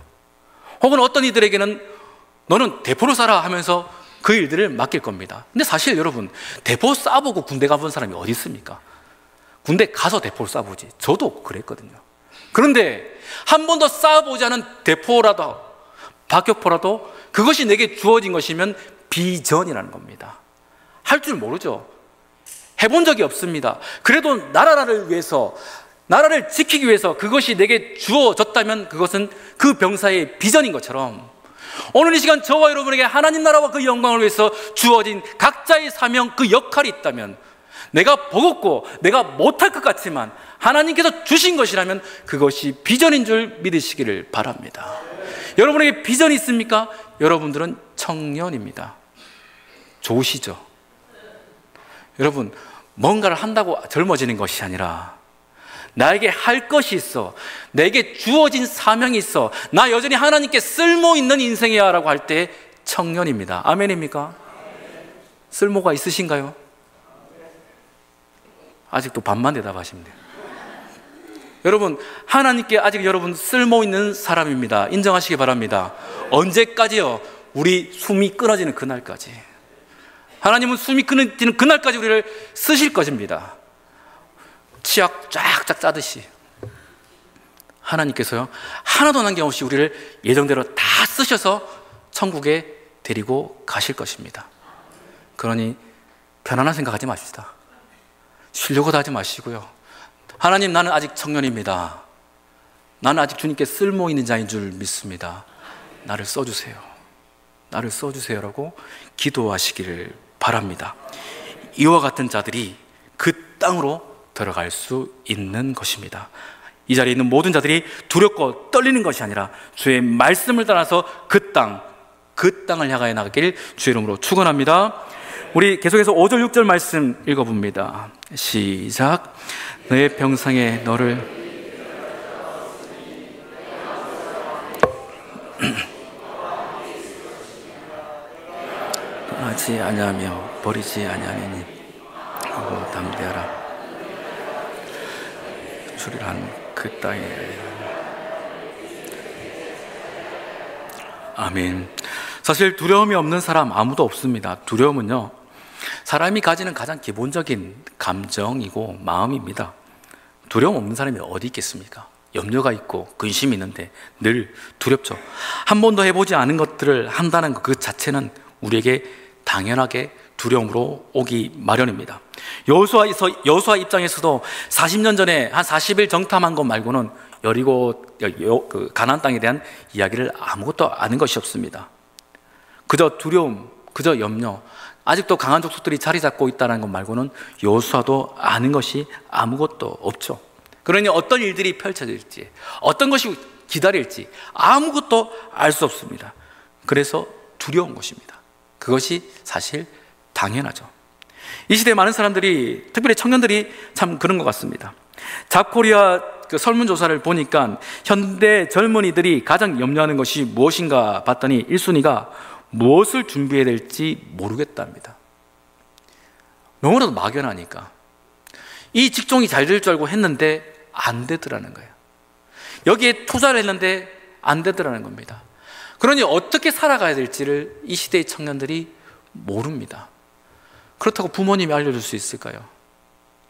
혹은 어떤 이들에게는 너는 대포를 쏴라 하면서 그 일들을 맡길 겁니다. 근데 사실 여러분, 대포 쏴보고 군대 가본 사람이 어디 있습니까? 군대 가서 대포를 쏴보지. 저도 그랬거든요. 그런데 한 번도 쏴보지 않은 대포라도, 박격포라도 그것이 내게 주어진 것이면 비전이라는 겁니다. 할 줄 모르죠. 해본 적이 없습니다. 그래도 나라를 위해서, 나라를 지키기 위해서 그것이 내게 주어졌다면 그것은 그 병사의 비전인 것처럼, 오늘 이 시간 저와 여러분에게 하나님 나라와 그 영광을 위해서 주어진 각자의 사명, 그 역할이 있다면, 내가 버겁고 내가 못할 것 같지만 하나님께서 주신 것이라면 그것이 비전인 줄 믿으시기를 바랍니다. 여러분에게 비전이 있습니까? 여러분들은 청년입니다. 좋으시죠? 여러분, 뭔가를 한다고 젊어지는 것이 아니라 나에게 할 것이 있어, 내게 주어진 사명이 있어, 나 여전히 하나님께 쓸모있는 인생이야 라고 할 때 청년입니다. 아멘입니까? 쓸모가 있으신가요? 아직도 반만 대답하십니다. 여러분, 하나님께 아직 여러분 쓸모있는 사람입니다. 인정하시기 바랍니다. 언제까지요? 우리 숨이 끊어지는 그날까지. 하나님은 숨이 끊어지는 그날까지 우리를 쓰실 것입니다. 치약 쫙쫙 짜듯이 하나님께서요 하나도 남김없이 우리를 예정대로 다 쓰셔서 천국에 데리고 가실 것입니다. 그러니 편안한 생각하지 마십시다. 쉬려고도 하지 마시고요. 하나님, 나는 아직 청년입니다. 나는 아직 주님께 쓸모 있는 자인 줄 믿습니다. 나를 써주세요. 나를 써주세요라고 기도하시기를 바랍니다. 이와 같은 자들이 그 땅으로 들어갈 수 있는 것입니다. 이 자리에 있는 모든 자들이 두렵고 떨리는 것이 아니라 주의 말씀을 따라서 그 땅을 향하여 나가길 주의 이름으로 축원합니다. 우리 계속해서 5절 6절 말씀 읽어봅니다. 시작. 내 평상에 너를 떠나지 아니하며 버리지 아니하니 하고 담대하라. 주리란 그 땅에. 아멘. 사실 두려움이 없는 사람 아무도 없습니다. 두려움은요 사람이 가지는 가장 기본적인 감정이고 마음입니다. 두려움 없는 사람이 어디 있겠습니까? 염려가 있고 근심이 있는데 늘 두렵죠. 한 번도 해보지 않은 것들을 한다는 그 자체는 우리에게 당연하게 두려움으로 오기 마련입니다. 여호수아 입장에서도 40년 전에 한 40일 정탐한 것 말고는 여리고 가나안 땅에 대한 이야기를 아무것도 아는 것이 없습니다. 그저 두려움, 그저 염려, 아직도 강한 족속들이 자리 잡고 있다는 것 말고는 여호수아도 아는 것이 아무것도 없죠. 그러니 어떤 일들이 펼쳐질지, 어떤 것이 기다릴지 아무것도 알 수 없습니다. 그래서 두려운 것입니다. 그것이 사실 당연하죠. 이 시대에 많은 사람들이, 특별히 청년들이 참 그런 것 같습니다. 잡코리아 설문조사를 보니까 현대 젊은이들이 가장 염려하는 것이 무엇인가 봤더니 1순위가 무엇을 준비해야 될지 모르겠답니다. 너무나도 막연하니까. 이 직종이 잘 될 줄 알고 했는데 안 되더라는 거예요. 여기에 투자를 했는데 안 되더라는 겁니다. 그러니 어떻게 살아가야 될지를 이 시대의 청년들이 모릅니다. 그렇다고 부모님이 알려줄 수 있을까요?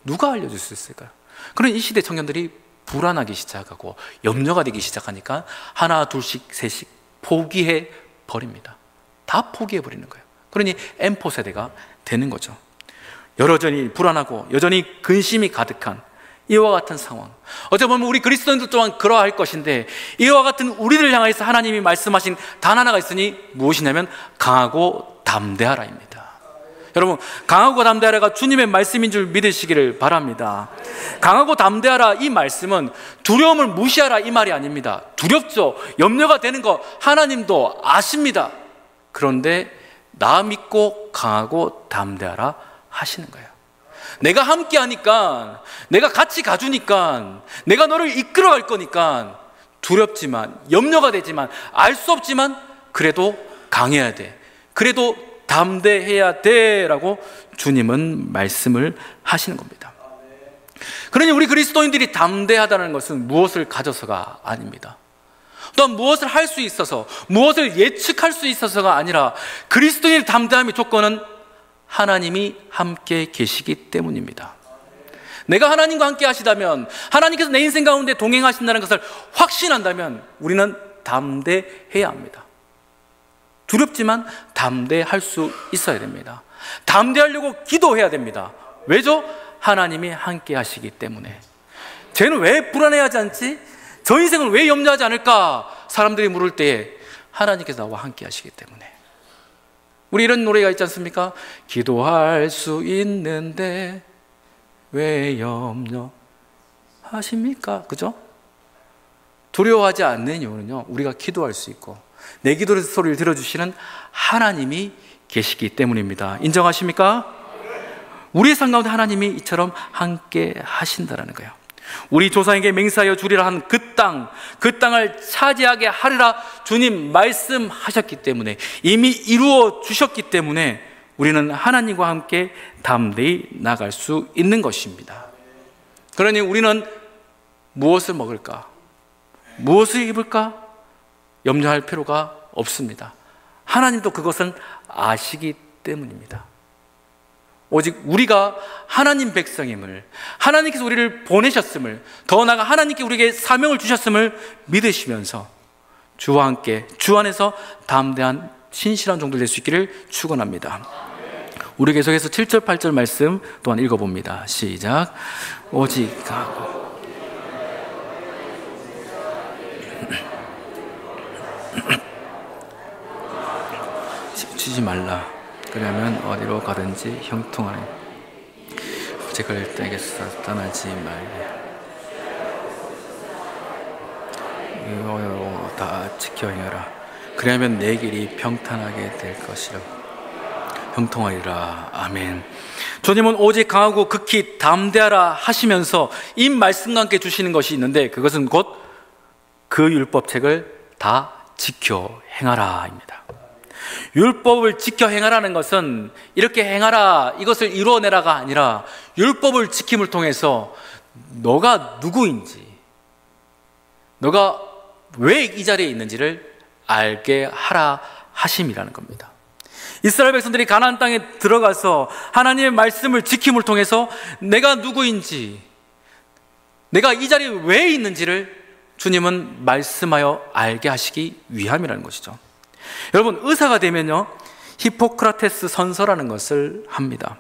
누가 알려줄 수 있을까요? 그러니 이 시대 청년들이 불안하기 시작하고 염려가 되기 시작하니까 하나 둘씩 셋씩 포기해 버립니다. 다 포기해 버리는 거예요. 그러니 M4 세대가 되는 거죠. 여전히 불안하고 여전히 근심이 가득한 이와 같은 상황. 어찌 보면 우리 그리스도인들 또한 그러할 것인데, 이와 같은 우리를 향해서 하나님이 말씀하신 단 하나가 있으니 무엇이냐면 강하고 담대하라입니다. 여러분, 강하고 담대하라가 주님의 말씀인 줄 믿으시기를 바랍니다. 강하고 담대하라, 이 말씀은 두려움을 무시하라 이 말이 아닙니다. 두렵죠. 염려가 되는 거 하나님도 아십니다. 그런데 나 믿고 강하고 담대하라 하시는 거예요. 내가 함께 하니까, 내가 같이 가주니까, 내가 너를 이끌어갈 거니까 두렵지만, 염려가 되지만, 알 수 없지만 그래도 강해야 돼, 그래도 담대해야 돼 라고 주님은 말씀을 하시는 겁니다. 그러니 우리 그리스도인들이 담대하다는 것은 무엇을 가져서가 아닙니다. 또한 무엇을 할 수 있어서, 무엇을 예측할 수 있어서가 아니라 그리스도인의 담대함의 조건은 하나님이 함께 계시기 때문입니다. 내가 하나님과 함께 하시다면, 하나님께서 내 인생 가운데 동행하신다는 것을 확신한다면 우리는 담대해야 합니다. 두렵지만 담대할 수 있어야 됩니다. 담대하려고 기도해야 됩니다. 왜죠? 하나님이 함께 하시기 때문에. 쟤는 왜 불안해하지 않지? 저 인생은 왜 염려하지 않을까? 사람들이 물을 때에 하나님께서 나와 함께 하시기 때문에. 우리 이런 노래가 있지 않습니까? 기도할 수 있는데 왜 염려하십니까? 그죠? 두려워하지 않는 이유는요, 우리가 기도할 수 있고 내 기도의 소리를 들어주시는 하나님이 계시기 때문입니다. 인정하십니까? 우리의 삶 가운데 하나님이 이처럼 함께 하신다는 거예요. 우리 조상에게 맹세하여 주리라 한 그 땅을 차지하게 하리라 주님 말씀하셨기 때문에, 이미 이루어 주셨기 때문에 우리는 하나님과 함께 담대히 나갈 수 있는 것입니다. 그러니 우리는 무엇을 먹을까? 무엇을 입을까? 염려할 필요가 없습니다. 하나님도 그것은 아시기 때문입니다. 오직 우리가 하나님 백성임을, 하나님께서 우리를 보내셨음을, 더 나아가 하나님께 우리에게 사명을 주셨음을 믿으시면서 주와 함께 주 안에서 담대한 신실한 종들 될 수 있기를 축원합니다. 우리 계속해서 7절 8절 말씀 또한 읽어봅니다. 시작. 오직 가고 치지 말라. 그러면 어디로 가든지 형통하네. 그걸 때에게서 떠나지 말게. 이거 다 지켜 행하라. 그러면 내 길이 평탄하게 될 것이라. 형통하리라. 아멘. 주님은 오직 강하고 극히 담대하라 하시면서 이 말씀과 함께 주시는 것이 있는데, 그것은 곧 그 율법책을 다 지켜 행하라입니다. 율법을 지켜 행하라는 것은 이렇게 행하라, 이것을 이루어내라가 아니라 율법을 지킴을 통해서 너가 누구인지, 너가 왜 이 자리에 있는지를 알게 하라 하심이라는 겁니다. 이스라엘 백성들이 가나안 땅에 들어가서 하나님의 말씀을 지킴을 통해서 내가 누구인지, 내가 이 자리에 왜 있는지를 주님은 말씀하여 알게 하시기 위함이라는 것이죠. 여러분, 의사가 되면요, 히포크라테스 선서라는 것을 합니다.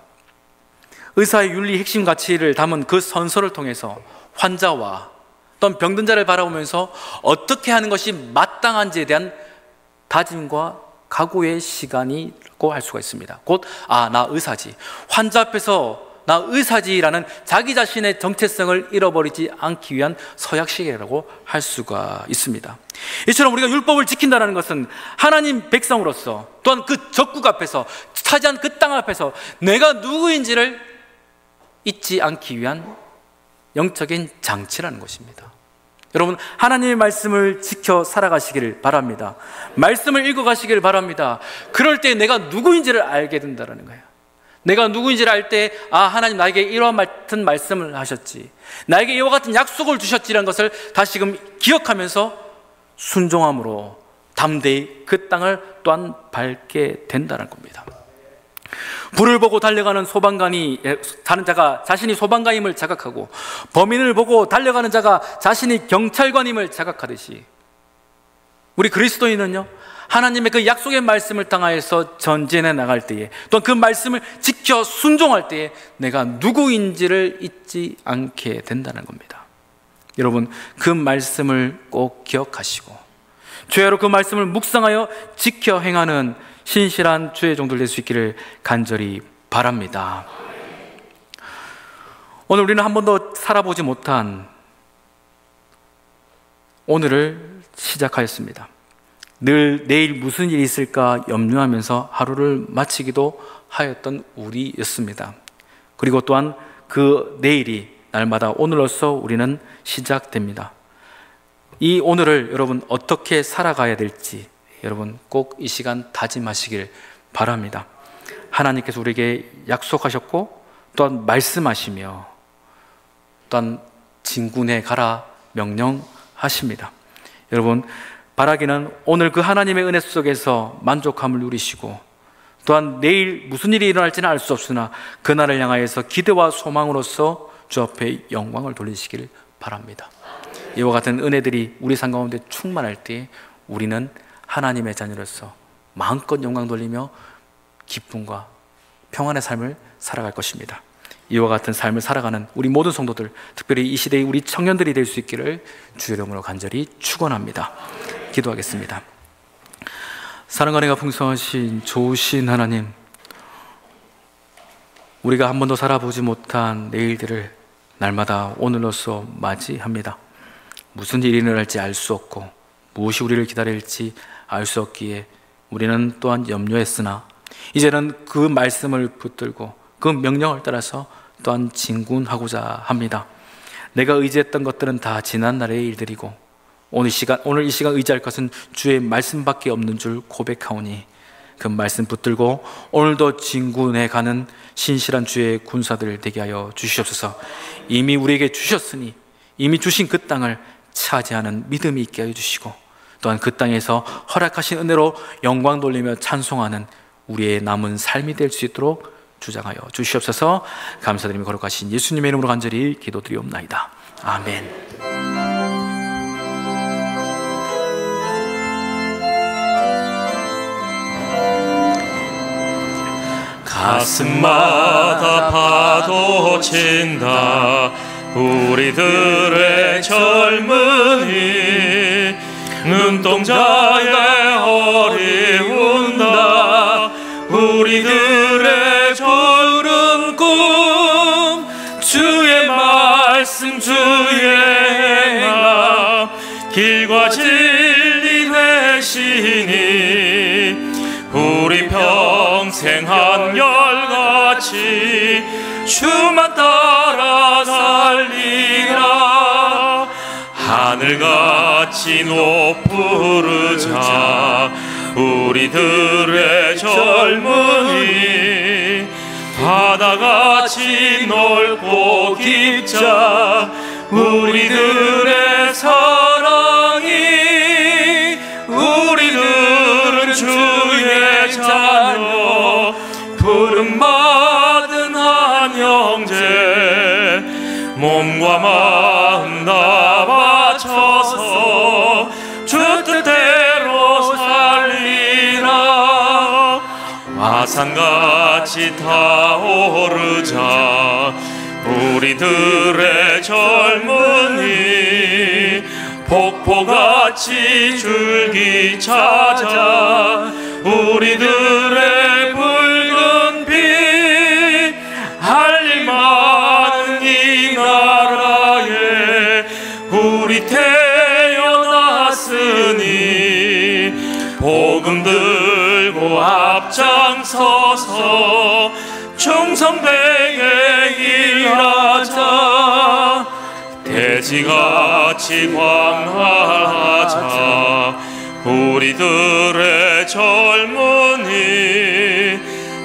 의사의 윤리 핵심 가치를 담은 그 선서를 통해서 환자와 또는 병든 자를 바라보면서 어떻게 하는 것이 마땅한지에 대한 다짐과 각오의 시간이라고 할 수가 있습니다. 곧, 나 의사지, 환자 앞에서 나 의사지라는 자기 자신의 정체성을 잃어버리지 않기 위한 서약시계라고 할 수가 있습니다. 이처럼 우리가 율법을 지킨다는 것은 하나님 백성으로서, 또한 그 적국 앞에서, 차지한 그 땅 앞에서 내가 누구인지를 잊지 않기 위한 영적인 장치라는 것입니다. 여러분, 하나님의 말씀을 지켜 살아가시기를 바랍니다. 말씀을 읽어가시기를 바랍니다. 그럴 때 내가 누구인지를 알게 된다는 거예요. 내가 누구인지를 알 때, 하나님 나에게 이와 같은 말씀을 하셨지, 나에게 이와 같은 약속을 주셨지라는 것을 다시금 기억하면서 순종함으로 담대히 그 땅을 또한 밟게 된다는 겁니다. 불을 보고 달려가는 소방관이, 다른 자가 자신이 소방관임을 자각하고, 범인을 보고 달려가는 자가 자신이 경찰관임을 자각하듯이, 우리 그리스도인은요, 하나님의 그 약속의 말씀을 당하여서 전진해 나갈 때에, 또한 그 말씀을 지켜 순종할 때에 내가 누구인지를 잊지 않게 된다는 겁니다. 여러분, 그 말씀을 꼭 기억하시고 죄로 그 말씀을 묵상하여 지켜 행하는 신실한 주의 종들 될 수 있기를 간절히 바랍니다. 오늘 우리는 한 번도 살아보지 못한 오늘을 시작하였습니다. 늘 내일 무슨 일이 있을까 염려하면서 하루를 마치기도 하였던 우리였습니다. 그리고 또한 그 내일이 날마다 오늘로서 우리는 시작됩니다. 이 오늘을 여러분 어떻게 살아가야 될지 여러분 꼭 이 시간 다짐하시길 바랍니다. 하나님께서 우리에게 약속하셨고 또한 말씀하시며 또한 진군해 가라 명령하십니다. 여러분, 바라기는 오늘 그 하나님의 은혜 속에서 만족함을 누리시고, 또한 내일 무슨 일이 일어날지는 알 수 없으나 그날을 향하여서 기대와 소망으로서 주 앞에 영광을 돌리시길 바랍니다. 이와 같은 은혜들이 우리 삶 가운데 충만할 때 우리는 하나님의 자녀로서 마음껏 영광 돌리며 기쁨과 평안의 삶을 살아갈 것입니다. 이와 같은 삶을 살아가는 우리 모든 성도들, 특별히 이 시대의 우리 청년들이 될 수 있기를 주의 이름으로 간절히 축원합니다. 기도하겠습니다. 사랑과 은혜가 풍성하신 좋으신 하나님, 우리가 한 번도 살아보지 못한 내일들을 날마다 오늘로서 맞이합니다. 무슨 일이 일어날지 알 수 없고 무엇이 우리를 기다릴지 알 수 없기에 우리는 또한 염려했으나 이제는 그 말씀을 붙들고 그 명령을 따라서 또한 진군하고자 합니다. 내가 의지했던 것들은 다 지난 날의 일들이고 오늘 이 시간 의지할 것은 주의 말씀밖에 없는 줄 고백하오니 그 말씀 붙들고 오늘도 진군해 가는 신실한 주의 군사들 되게 하여 주시옵소서. 이미 우리에게 주셨으니 이미 주신 그 땅을 차지하는 믿음이 있게 하여 주시고, 또한 그 땅에서 허락하신 은혜로 영광 돌리며 찬송하는 우리의 남은 삶이 될 수 있도록 주장하여 주시옵소서. 감사드리며 거룩하신 예수님의 이름으로 간절히 기도드리옵나이다. 아멘. 가슴마다 파도 친다 우리들의 젊은이 눈동자에 어리운다 우리들의 푸른 꿈 주의 말씀 주의 행함 길과 진리 되시니 우리 평생 한결같이 주만 따라 살리라 하늘같이 높으르자 우리들의 젊은이 바다같이 넓고 깊자 우리들의 사랑이 우리들은 주의 자녀 부름받은 한 형제 몸과 마음 다 바쳐서 주 뜻대로 살리라 화산같이 타오르자 우리들의 젊은이 폭포같이 줄기 찾아 우리들의 붉은 빛 할 일 많은 이 나라에 우리 태어났으니 복음 들고 앞장서서 충성되게 일하자 돼지같이 광활하자 우리들의 젊은이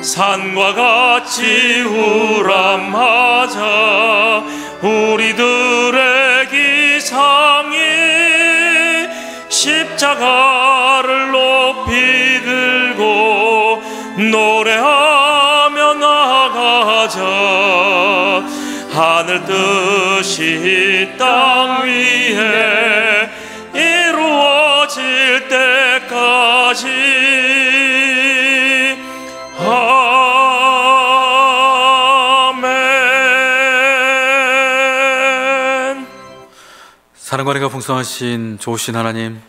산과 같이 우람하자 우리들의 기상이 십자가를 높이 들고 노래하며 나가자 하늘 뜻이 땅 위에 이루어질 때까지 아멘. 사랑과 은혜가 풍성하신 좋으신 하나님,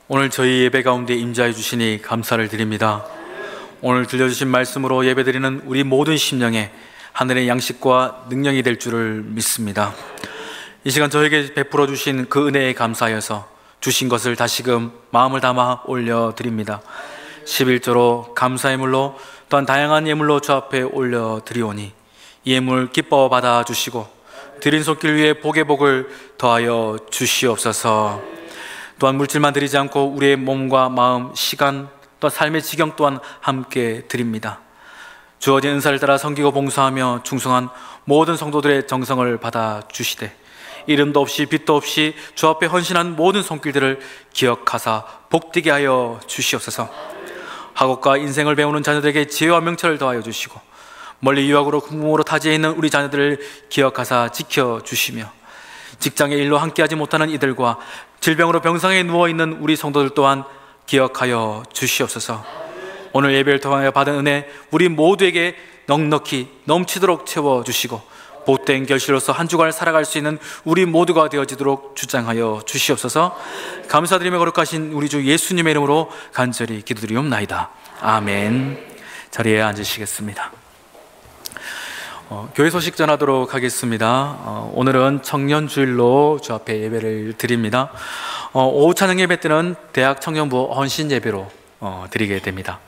오늘 저희 예배 가운데 임재해 주시니 감사를 드립니다. 오늘 들려주신 말씀으로 예배드리는 우리 모든 심령에 하늘의 양식과 능력이 될 줄을 믿습니다. 이 시간 저에게 베풀어 주신 그 은혜에 감사하여서 주신 것을 다시금 마음을 담아 올려드립니다. 11조로 감사의 물로 또한 다양한 예물로 주 앞에 올려드리오니 이 예물 기뻐 받아주시고 드린 손길 위에 복의 복을 더하여 주시옵소서. 또한 물질만 드리지 않고 우리의 몸과 마음, 시간, 또 삶의 지경 또한 함께 드립니다. 주어진 은사를 따라 섬기고 봉사하며 충성한 모든 성도들의 정성을 받아 주시되 이름도 없이 빛도 없이 주 앞에 헌신한 모든 손길들을 기억하사 복되게 하여 주시옵소서. 학업과 인생을 배우는 자녀들에게 지혜와 명철을 더하여 주시고 멀리 유학으로 궁궁으로 타지에 있는 우리 자녀들을 기억하사 지켜주시며 직장의 일로 함께하지 못하는 이들과 질병으로 병상에 누워있는 우리 성도들 또한 기억하여 주시옵소서. 오늘 예배를 통하여 받은 은혜 우리 모두에게 넉넉히 넘치도록 채워주시고 복된 결실로서 한 주간을 살아갈 수 있는 우리 모두가 되어지도록 주장하여 주시옵소서. 감사드리며 거룩하신 우리 주 예수님의 이름으로 간절히 기도드리옵나이다. 아멘. 자리에 앉으시겠습니다. 교회 소식 전하도록 하겠습니다. 오늘은 청년주일로 주 앞에 예배를 드립니다. 오후 찬양 예배 때는 대학 청년부 헌신 예배로 드리게 됩니다.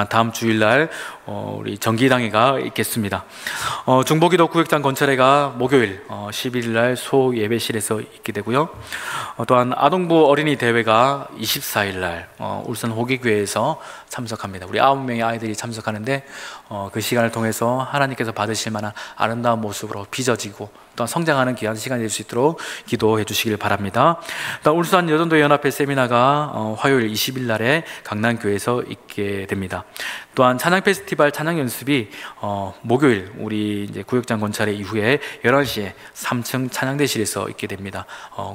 다음 주일날 우리 정기당회가 있겠습니다. 중보기도 구획장 건철회가 목요일 11일날 소 예배실에서 있게 되고요. 또한 아동부 어린이 대회가 24일날 울산 호기교회에서 참석합니다. 우리 9명의 아이들이 참석하는데 그 시간을 통해서 하나님께서 받으실 만한 아름다운 모습으로 빚어지고 또한 성장하는 귀한 시간이 될 수 있도록 기도해 주시길 바랍니다. 또한 울산 여전도 연합회 세미나가 화요일 20일 날에 강남교회에서 있게 됩니다. 있습니다. 또한 찬양 페스티벌 찬양 연습이 목요일 우리 이제 구역장 건찰회 이후에 11시에 3층 찬양대실에서 있게 됩니다.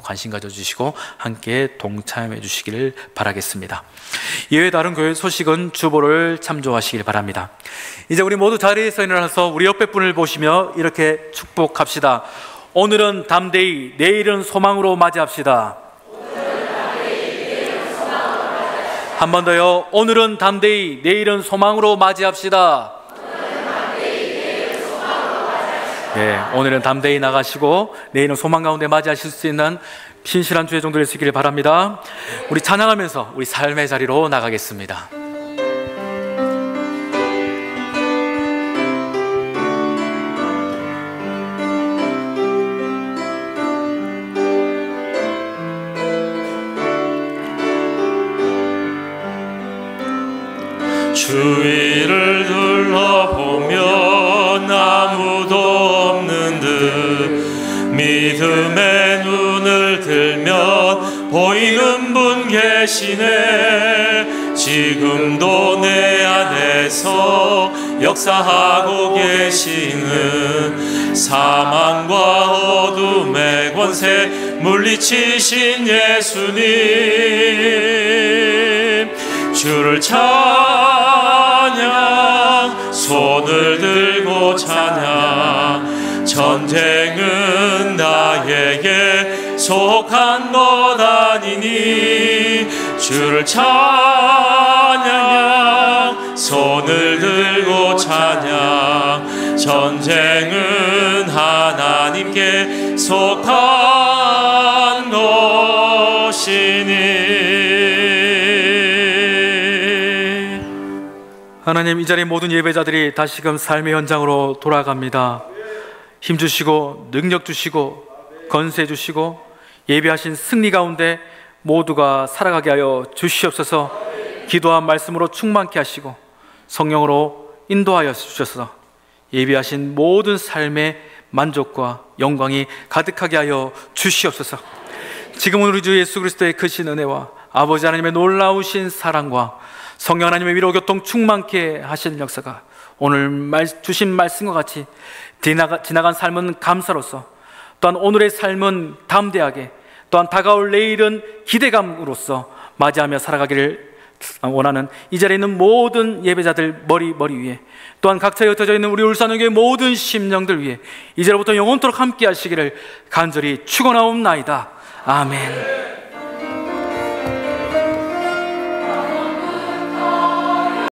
관심 가져주시고 함께 동참해 주시기를 바라겠습니다. 이외에 다른 교회 소식은 주보를 참조하시길 바랍니다. 이제 우리 모두 자리에서 일어나서 우리 옆에 분을 보시며 이렇게 축복합시다. 오늘은 담대히, 내일은 소망으로 맞이합시다. 한 번 더요. 오늘은 담대히, 내일은 소망으로 맞이합시다. 네, 오늘은 담대히 나가시고 내일은 소망 가운데 맞이하실 수 있는 신실한 주의 종들 되시기를 바랍니다. 우리 찬양하면서 우리 삶의 자리로 나가겠습니다. 주위를 둘러보면 아무도 없는 듯 믿음의 눈을 들면 보이는 분 계시네. 지금도 내 안에서 역사하고 계시는 사망과 어둠의 권세 물리치신 예수님, 주를 찬양, 손을 들고 찬양. 전쟁은 나에게 속한 것 아니니 주를 찬양, 손을 들고 찬양. 전쟁은 하나님께 속한 것이니. 하나님, 이 자리의 모든 예배자들이 다시금 삶의 현장으로 돌아갑니다. 힘 주시고 능력 주시고 건세 주시고 예배하신 승리 가운데 모두가 살아가게 하여 주시옵소서. 기도한 말씀으로 충만케 하시고 성령으로 인도하여 주셔서 예배하신 모든 삶의 만족과 영광이 가득하게 하여 주시옵소서. 지금은 우리 주 예수 그리스도의 크신 은혜와 아버지 하나님의 놀라우신 사랑과 성령 하나님의 위로 교통 충만케 하시는 역사가 오늘 주신 말씀과 같이 지나간 삶은 감사로서, 또한 오늘의 삶은 담대하게, 또한 다가올 내일은 기대감으로서 맞이하며 살아가기를 원하는 이 자리에 있는 모든 예배자들 머리 위에, 또한 각처에 흩어져 있는 우리 울산교회 모든 심령들 위에 이제로부터 영원토록 함께 하시기를 간절히 축원하옵나이다. 아멘.